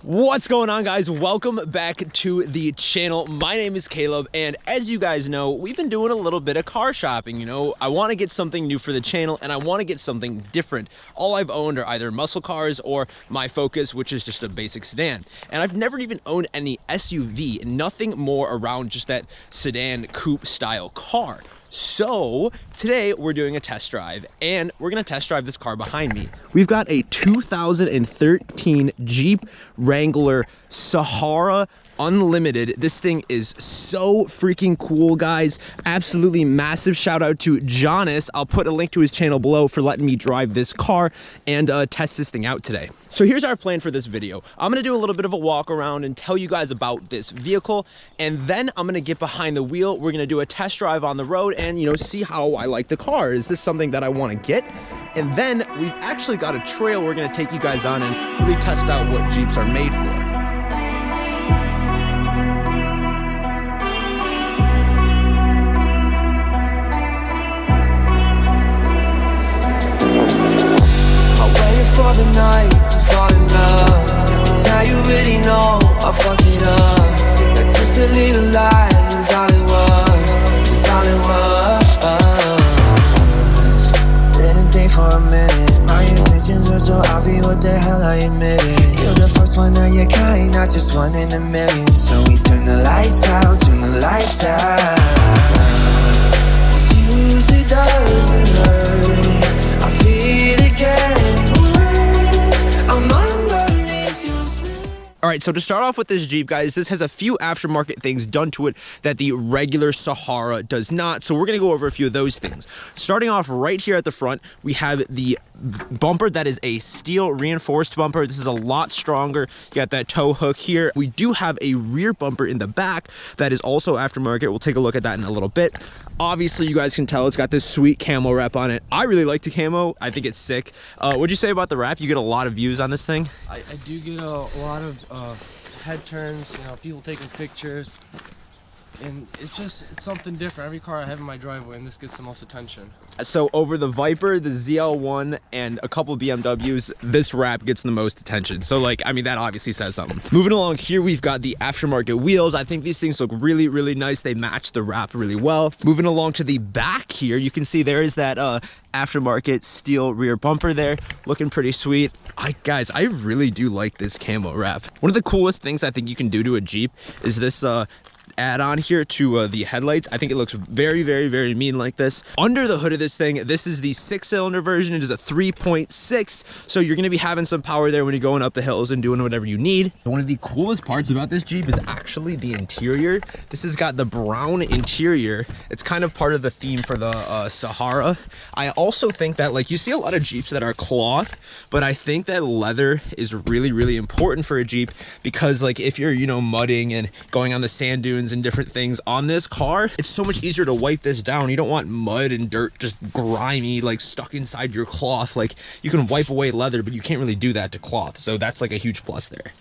What's going on, guys? Welcome back to the channel. My name is Caleb, and as you guys know, we've been doing a little bit of car shopping. You know, I want to get something new for the channel, and I want to get something different. All I've owned are either muscle cars or my Focus, which is just a basic sedan. And I've never even owned any SUV, nothing more around just that sedan coupe style car. So today we're doing a test drive, and we're gonna test drive this car behind me. We've got a 2013 Jeep Wrangler Sahara Unlimited. This thing is so freaking cool, guys. Absolutely massive shout out to Jonas. I'll put a link to his channel below for letting me drive this car and test this thing out today. So here's our plan for this video. I'm gonna do a little bit of a walk around and tell you guys about this vehicle, and then I'm gonna get behind the wheel. We're gonna do a test drive on the road and, you know, see how I like the car. Is this something that I wanna get? And then we've actually got a trail we're gonna take you guys on and really test out what Jeeps are made for. For the night to fall in love. It's how you really know I fucked it up. That just a little lie is all it was. It's all it was. Didn't think for a minute. My intentions were so obvious. What the hell I admitted. You're the first one of your kind, not just one in a million. So we turn the lights out, turn the lights out. This usually doesn't hurt. I feel again. All right, so to start off with this Jeep, guys, this has a few aftermarket things done to it that the regular Sahara does not. So we're gonna go over a few of those things. Starting off right here at the front, we have the bumper that is a steel reinforced bumper. This is a lot stronger. You got that tow hook here. We do have a rear bumper in the back that is also aftermarket. We'll take a look at that in a little bit. Obviously, you guys can tell it's got this sweet camo wrap on it. I really like the camo. I think it's sick. What'd you say about the wrap? You get a lot of views on this thing? I do get a lot of head turns, you know, people taking pictures, and it's something different. Every car I have in my driveway, and this gets the most attention. So over the Viper, the ZL1, and a couple BMWs, this wrap gets the most attention. So, like, I mean, that obviously says something. Moving along here, we've got the aftermarket wheels. I think these things look really, really nice. They match the wrap really well. Moving along to the back here, you can see there is that aftermarket steel rear bumper there, looking pretty sweet. Guys, I really do like this camo wrap. One of the coolest things I think you can do to a Jeep is this add-on here to the headlights. I think it looks very, very, very mean like this. Under the hood of this thing, this is the 6-cylinder version. It is a 3.6, so you're gonna be having some power there when you're going up the hills and doing whatever you need. One of the coolest parts about this Jeep is actually the interior. This has got the brown interior. It's kind of part of the theme for the Sahara. I also think that, like, you see a lot of Jeeps that are cloth, but I think that leather is really, really important for a Jeep because, like, if you're, you know, mudding and going on the sand dunes and different things on this car, it's so much easier to wipe this down. You don't want mud and dirt just grimy, like, stuck inside your cloth. Like, you can wipe away leather, but you can't really do that to cloth. So that's like a huge plus there.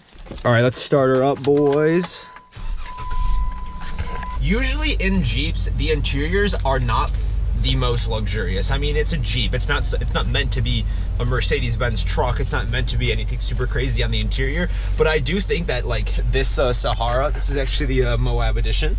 All right, let's start her up, boys. Usually in Jeeps, the interiors are not the most luxurious. I mean, it's a Jeep. It's not meant to be a Mercedes-Benz truck. It's not meant to be anything super crazy on the interior. But I do think that, like, this Sahara, this is actually the Moab edition.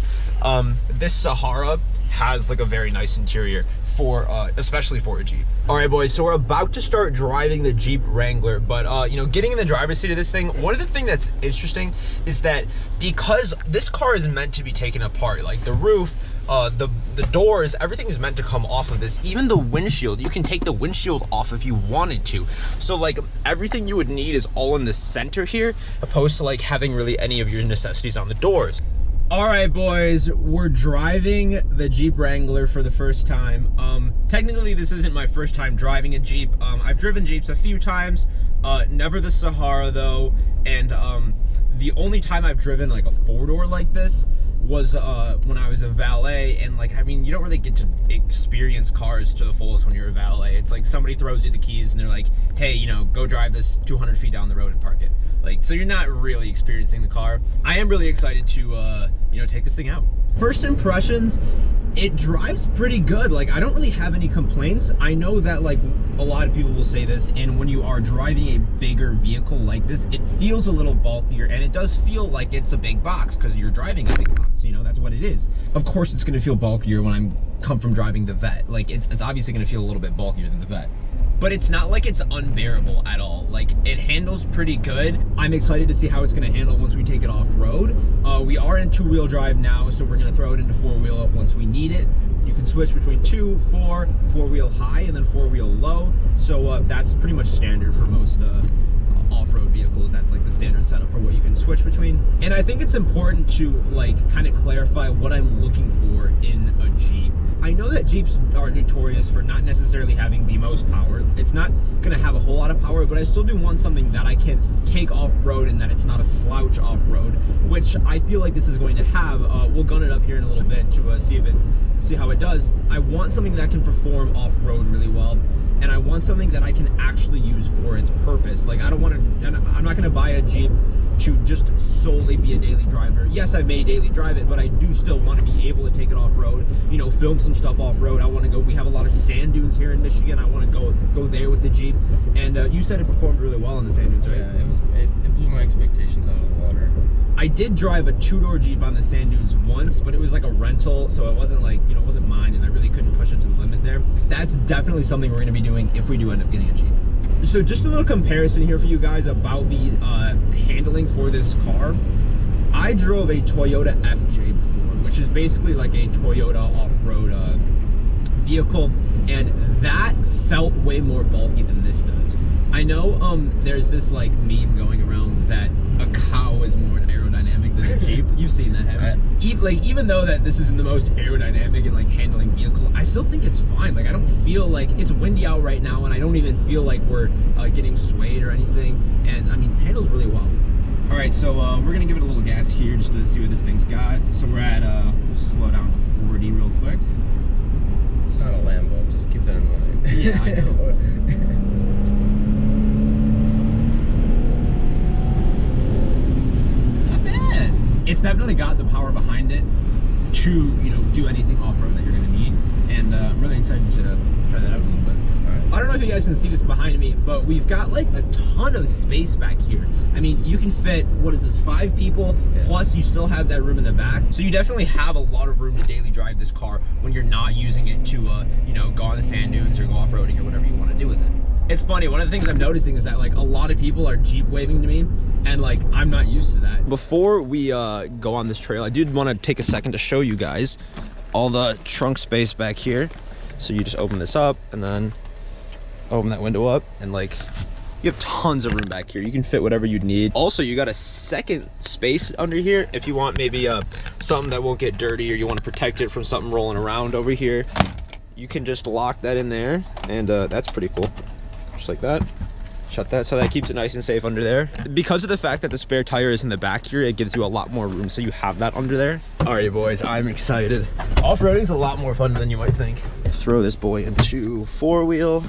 This Sahara has, like, a very nice interior for especially for a Jeep. All right, boys, so we're about to start driving the Jeep Wrangler, but you know, getting in the driver's seat of this thing, one of the things that's interesting is that because this car is meant to be taken apart, like the roof, the doors, everything is meant to come off of this. Even the windshield, you can take the windshield off if you wanted to. So, like, everything you would need is all in the center here, opposed to, like, having really any of your necessities on the doors. All right, boys, we're driving the Jeep Wrangler for the first time. Technically, this isn't my first time driving a Jeep. I've driven Jeeps a few times, never the Sahara though, and the only time I've driven, like, a four-door like this was when I was a valet, and, like, I mean, you don't really get to experience cars to the fullest when you're a valet. It's like somebody throws you the keys and they're like, hey, you know, go drive this 200 feet down the road and park it. Like, so you're not really experiencing the car. I am really excited to, you know, take this thing out. First impressions, It drives pretty good. Like, I don't really have any complaints. I know that, like, a lot of people will say this, and when you are driving a bigger vehicle like this, it feels a little bulkier, and it does feel like it's a big box because you're driving a big box, you know, that's what it is. Of course it's gonna feel bulkier when I'm come from driving the Vet. Like, it's obviously gonna feel a little bit bulkier than the Vet. But it's not like it's unbearable at all. Like, it handles pretty good. I'm excited to see how it's gonna handle once we take it off-road. We are in 2-wheel drive now, so we're gonna throw it into 4-wheel once we need it. You can switch between 2, 4, 4-wheel high, and then 4-wheel low. So that's pretty much standard for most off-road vehicles. That's like the standard setup for what you can switch between. And I think it's important to like kind of clarify what I'm looking for in a Jeep. I know that Jeeps are notorious for not necessarily having the most power. It's not gonna have a whole lot of power, but I still do want something that I can take off-road and that it's not a slouch off-road, which I feel like this is going to have. We'll gun it up here in a little bit to see how it does. I want something that can perform off-road really well, and I want something that I can actually use for its purpose. Like, I don't want to, I'm not gonna buy a Jeep to just solely be a daily driver. Yes, I may daily drive it, but I do still want to be able to take it off-road, you know, film some stuff off-road. I want to go, we have a lot of sand dunes here in Michigan. I want to go there with the Jeep. And you said it performed really well on the sand dunes, right? Yeah, it blew my expectations out of the water. I did drive a 2-door Jeep on the sand dunes once, but it was like a rental, so it wasn't like, you know, it wasn't mine, and I really couldn't push it to the limit there. That's definitely something we're going to be doing if we do end up getting a Jeep. So just a little comparison here for you guys about the handling for this car. I drove a Toyota FJ before, which is basically like a Toyota off-road vehicle, and that felt way more bulky than this does. I know there's this like meme going around that a cow is more aerodynamic than a Jeep. You've seen that, haven't you? Even though that this isn't the most aerodynamic and like handling vehicle, I still think it's fine. Like, I don't feel like it's windy out right now, and I don't even feel like we're getting swayed or anything. And I mean, it handles really well. All right, so we're gonna give it a little gas here just to see what this thing's got. So we're at we'll slow down to 40 real quick. It's not a Lambo, just keep that in mind. Yeah, I know. It's definitely got the power behind it to, you know, do anything off-road that you're going to need, and I'm really excited to try that out a little bit. Right. I don't know if you guys can see this behind me, but we've got like a ton of space back here. I mean, you can fit, what is this, 5 people, plus you still have that room in the back. So you definitely have a lot of room to daily drive this car when you're not using it to, you know, go on the sand dunes or go off-roading or whatever you want to do with it. It's funny, one of the things I'm noticing is that like a lot of people are Jeep waving to me, and like I'm not used to that. Before we go on this trail, I did want to take a second to show you guys all the trunk space back here. So you just open this up and then open that window up, and like you have tons of room back here. You can fit whatever you'd need. Also, you got a second space under here if you want maybe something that won't get dirty, or you want to protect it from something rolling around over here. You can just lock that in there, and that's pretty cool. Just like that. Shut that, so that keeps it nice and safe under there. Because of the fact that the spare tire is in the back here, it gives you a lot more room, so you have that under there. All right, boys, I'm excited. Off-roading is a lot more fun than you might think. Throw this boy into 4-wheel.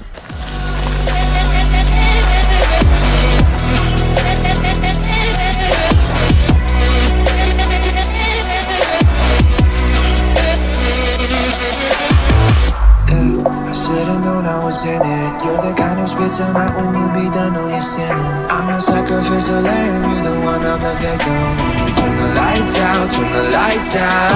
In it, you're the kind of spits them out when you be done, know you're sinning. I'm your sacrificial lamb, you the one, I'm the victim. When you turn the lights out, turn the lights out.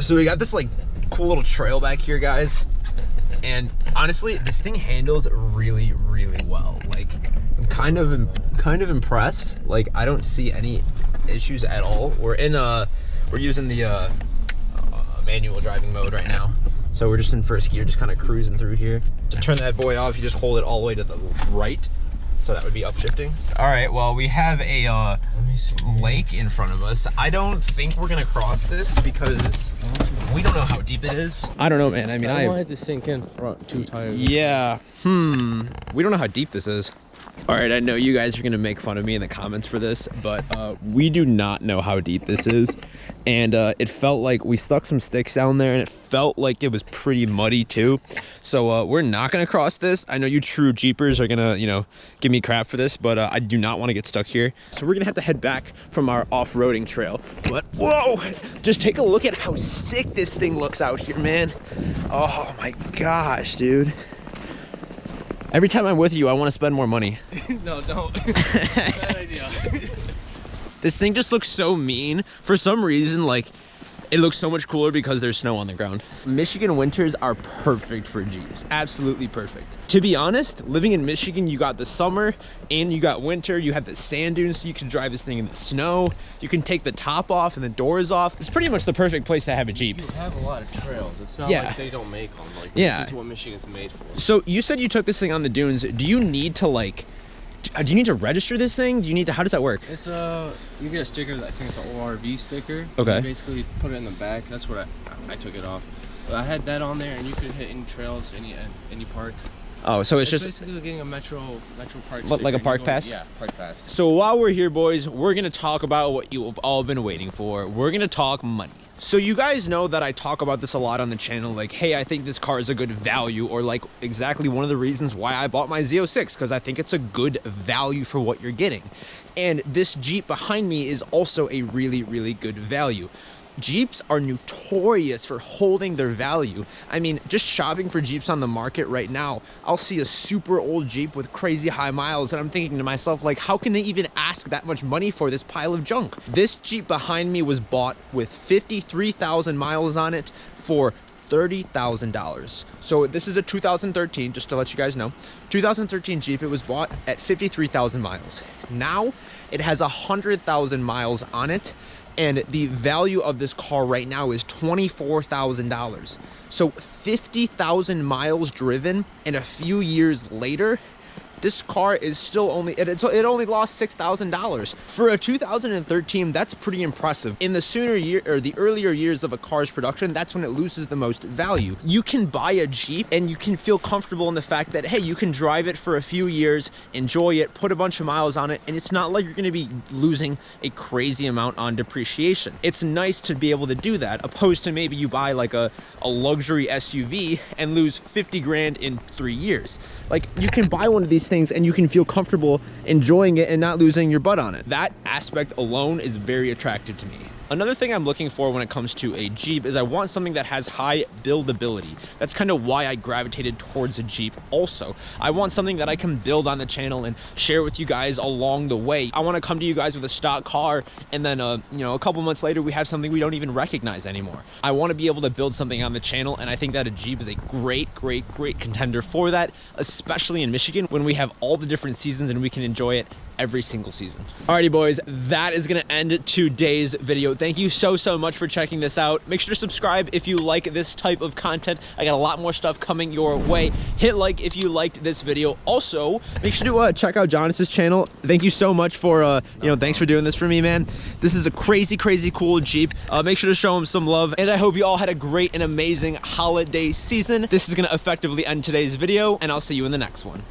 So we got this like cool little trail back here, guys, and honestly, this thing handles really, really well. Like, I'm kind of impressed. Like, I don't see any issues at all. We're using the manual driving mode right now, so we're just in first gear, just kind of cruising through here. To turn that boy off, you just hold it all the way to the right, so that would be upshifting. All right, well, we have a lake in front of us. I don't think we're gonna cross this because we don't know how deep it is. I don't know, man. I mean, I wanted to sink in front 2 times. Yeah. We don't know how deep this is. All right, I know you guys are gonna make fun of me in the comments for this, but we do not know how deep this is. and it felt like we stuck some sticks down there, and it felt like it was pretty muddy too. So we're not gonna cross this. I know you true Jeepers are gonna, you know, give me crap for this, but I do not want to get stuck here. So we're gonna have to head back from our off-roading trail. But whoa, just take a look at how sick this thing looks out here, man. Oh my gosh, dude. Every time I'm with you, I want to spend more money. No, don't. Bad idea. This thing just looks so mean. For some reason, like, it looks so much cooler because there's snow on the ground. Michigan winters are perfect for Jeeps. Absolutely perfect. To be honest, living in Michigan, you got the summer and you got winter. You have the sand dunes, so you can drive this thing in the snow. You can take the top off and the doors off. It's pretty much the perfect place to have a Jeep. You have a lot of trails. It's not like they don't make them. Like, this is what Michigan's made for. So you said you took this thing on the dunes. Do you need to, like, do you need to register this thing? Do you need to, how does that work? It's you get a sticker, I think it's an ORV sticker. Okay. You basically put it in the back. That's what I took it off. But I had that on there, and you could hit any trails, any park. Oh, so it's just basically getting a metro park sticker. Like a park pass? Yeah, park pass. So while we're here, boys, we're gonna talk about what you have all been waiting for. We're gonna talk money. So you guys know that I talk about this a lot on the channel, like, hey, I think this car is a good value, or like exactly one of the reasons why I bought my Z06, because I think it's a good value for what you're getting. And this Jeep behind me is also a really, really good value. Jeeps are notorious for holding their value. I mean, just shopping for Jeeps on the market right now, I'll see a super old Jeep with crazy high miles, and I'm thinking to myself, like, how can they even ask that much money for this pile of junk? This Jeep behind me was bought with 53,000 miles on it for $30,000. So this is a 2013, just to let you guys know. 2013 Jeep, it was bought at 53,000 miles. Now it has 100,000 miles on it, and the value of this car right now is $24,000. So 50,000 miles driven, and a few years later, this car is still only, it only lost $6,000. For a 2013, that's pretty impressive. In the the earlier years of a car's production, that's when it loses the most value. You can buy a Jeep and you can feel comfortable in the fact that, hey, you can drive it for a few years, enjoy it, put a bunch of miles on it, and it's not like you're gonna be losing a crazy amount on depreciation. It's nice to be able to do that, opposed to maybe you buy like a luxury SUV and lose 50 grand in 3 years. Like, you can buy one of these things and you can feel comfortable enjoying it and not losing your butt on it. That aspect alone is very attractive to me. Another thing I'm looking for when it comes to a Jeep is I want something that has high buildability. That's kind of why I gravitated towards a Jeep also. I want something that I can build on the channel and share with you guys along the way. I want to come to you guys with a stock car, and then you know, a couple months later we have something we don't even recognize anymore. I want to be able to build something on the channel, and I think that a Jeep is a great contender for that, especially in Michigan when we have all the different seasons and we can enjoy it every single season. Alrighty, boys, that is gonna end today's video. Thank you so much for checking this out. Make sure to subscribe if you like this type of content. I got a lot more stuff coming your way. Hit like if you liked this video. Also, make sure to check out Jonas's channel. Thank you so much for you know, thanks for doing this for me, man. This is a crazy cool Jeep. Make sure to show him some love, and I hope you all had a great and amazing holiday season. This is gonna effectively end today's video, and I'll see you in the next one.